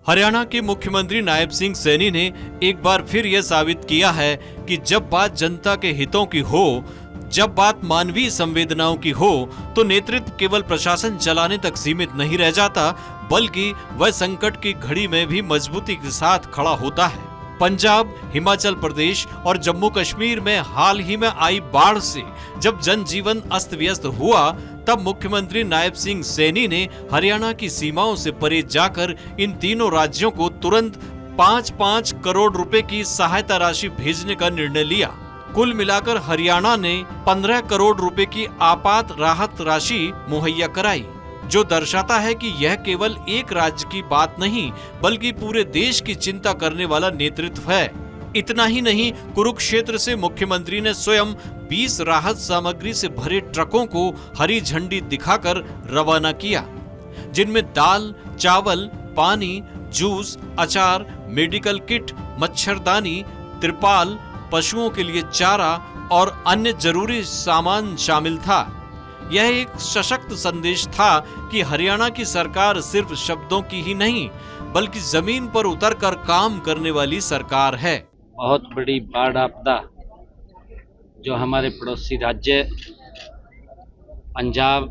हरियाणा के मुख्यमंत्री नायब सिंह सैनी ने एक बार फिर यह साबित किया है कि जब बात जनता के हितों की हो, जब बात मानवीय संवेदनाओं की हो, तो नेतृत्व केवल प्रशासन चलाने तक सीमित नहीं रह जाता, बल्कि वह संकट की घड़ी में भी मजबूती के साथ खड़ा होता है। पंजाब, हिमाचल प्रदेश और जम्मू कश्मीर में हाल ही में आई बाढ़ से जब जनजीवन अस्त व्यस्त हुआ, तब मुख्यमंत्री नायब सिंह सैनी ने हरियाणा की सीमाओं से परे जाकर इन तीनों राज्यों को तुरंत 5-5 करोड़ रुपए की सहायता राशि भेजने का निर्णय लिया। कुल मिलाकर हरियाणा ने 15 करोड़ रुपए की आपात राहत राशि मुहैया कराई, जो दर्शाता है कि यह केवल एक राज्य की बात नहीं, बल्कि पूरे देश की चिंता करने वाला नेतृत्व है। इतना ही नहीं, कुरुक्षेत्र से मुख्यमंत्री ने स्वयं 20 राहत सामग्री से भरे ट्रकों को हरी झंडी दिखाकर रवाना किया, जिनमें दाल, चावल, पानी, जूस, अचार, मेडिकल किट, मच्छरदानी, तिरपाल, पशुओं के लिए चारा और अन्य जरूरी सामान शामिल था। यह एक सशक्त संदेश था कि हरियाणा की सरकार सिर्फ शब्दों की ही नहीं, बल्कि जमीन पर उतरकर काम करने वाली सरकार है। बहुत बड़ी बाढ़ आपदा जो हमारे पड़ोसी राज्य पंजाब,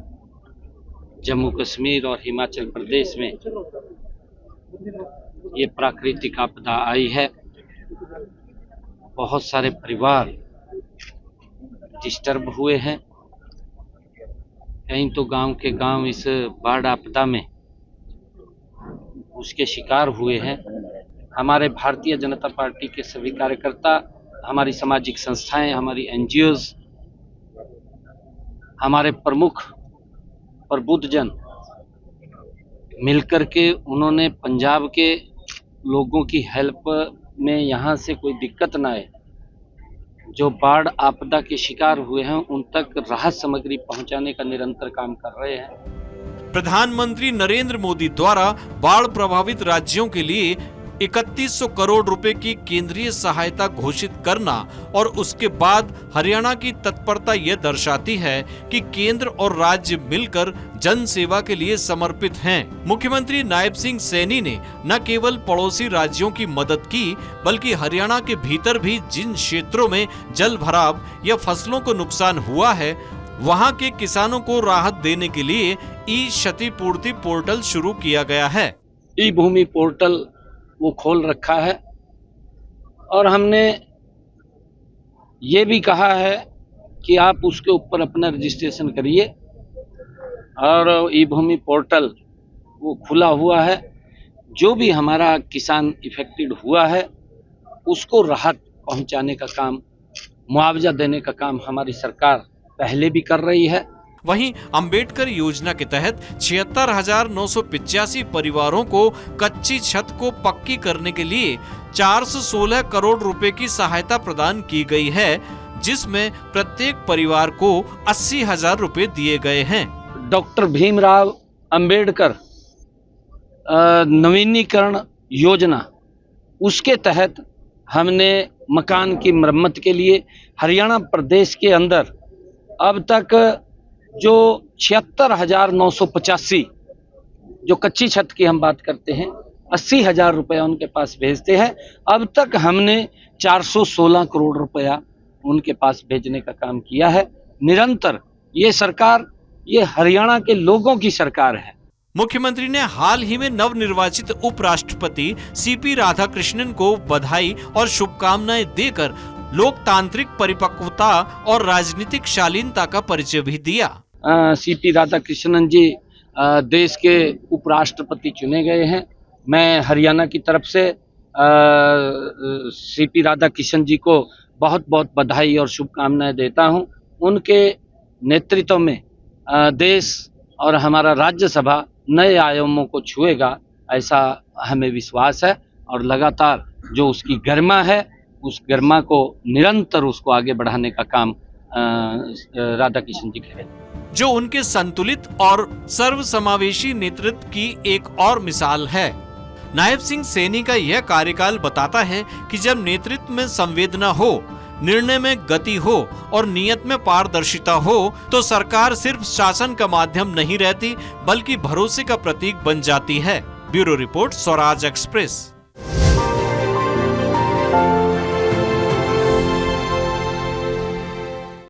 जम्मू कश्मीर और हिमाचल प्रदेश में ये प्राकृतिक आपदा आई है। बहुत सारे परिवार डिस्टर्ब हुए हैं, कहीं तो गांव के गांव इस बाढ़ आपदा में उसके शिकार हुए हैं। हमारे भारतीय जनता पार्टी के सभी कार्यकर्ता, हमारी सामाजिक संस्थाएं, हमारी एनजीओज, हमारे प्रमुख प्रबुद्धजन मिलकर के उन्होंने पंजाब के लोगों की हेल्प में यहाँ से कोई दिक्कत ना आए, जो बाढ़ आपदा के शिकार हुए हैं उन तक राहत सामग्री पहुंचाने का निरंतर काम कर रहे हैं। प्रधानमंत्री नरेंद्र मोदी द्वारा बाढ़ प्रभावित राज्यों के लिए 3100 करोड़ रुपए की केंद्रीय सहायता घोषित करना और उसके बाद हरियाणा की तत्परता यह दर्शाती है कि केंद्र और राज्य मिलकर जन सेवा के लिए समर्पित हैं। मुख्यमंत्री नायब सिंह सैनी ने न केवल पड़ोसी राज्यों की मदद की, बल्कि हरियाणा के भीतर भी जिन क्षेत्रों में जल भराव या फसलों को नुकसान हुआ है, वहां के किसानों को राहत देने के लिए ई क्षतिपूर्ति पोर्टल शुरू किया गया है। ई भूमि पोर्टल वो खोल रखा है और हमने ये भी कहा है कि आप उसके ऊपर अपना रजिस्ट्रेशन करिए, और ई भूमि पोर्टल वो खुला हुआ है। जो भी हमारा किसान इफेक्टेड हुआ है उसको राहत पहुंचाने का काम, मुआवजा देने का काम हमारी सरकार पहले भी कर रही है। वहीं अंबेडकर योजना के तहत 76,985 परिवारों को कच्ची छत को पक्की करने के लिए 416 करोड़ रुपए की सहायता प्रदान की गई है, जिसमें प्रत्येक परिवार को 80,000 रुपए दिए गए हैं। डॉक्टर भीमराव अंबेडकर नवीनीकरण योजना, उसके तहत हमने मकान की मरम्मत के लिए हरियाणा प्रदेश के अंदर अब तक जो 76,985 जो कच्ची छत की हम बात करते हैं, 80,000 रुपया उनके पास भेजते हैं। अब तक हमने 416 करोड़ रुपया उनके पास भेजने का काम किया है। निरंतर ये सरकार, ये हरियाणा के लोगों की सरकार है। मुख्यमंत्री ने हाल ही में नवनिर्वाचित उपराष्ट्रपति सीपी राधाकृष्णन को बधाई और शुभकामनाएं देकर लोकतांत्रिक परिपक्वता और राजनीतिक शालीनता का परिचय भी दिया। सीपी राधाकृष्णन जी देश के उपराष्ट्रपति चुने गए हैं। मैं हरियाणा की तरफ से सीपी राधाकृष्णन जी को बहुत बहुत बधाई और शुभकामनाएं देता हूं। उनके नेतृत्व में देश और हमारा राज्यसभा नए आयामों को छुएगा, ऐसा हमें विश्वास है। और लगातार जो उसकी गरिमा है, उस गरिमा को निरंतर उसको आगे बढ़ाने का काम राधाकृष्णन जी करें, जो उनके संतुलित और सर्वसमावेशी नेतृत्व की एक और मिसाल है। नायब सिंह सैनी का यह कार्यकाल बताता है कि जब नेतृत्व में संवेदना हो, निर्णय में गति हो और नियत में पारदर्शिता हो, तो सरकार सिर्फ शासन का माध्यम नहीं रहती, बल्कि भरोसे का प्रतीक बन जाती है। Bureau report Swaraj express.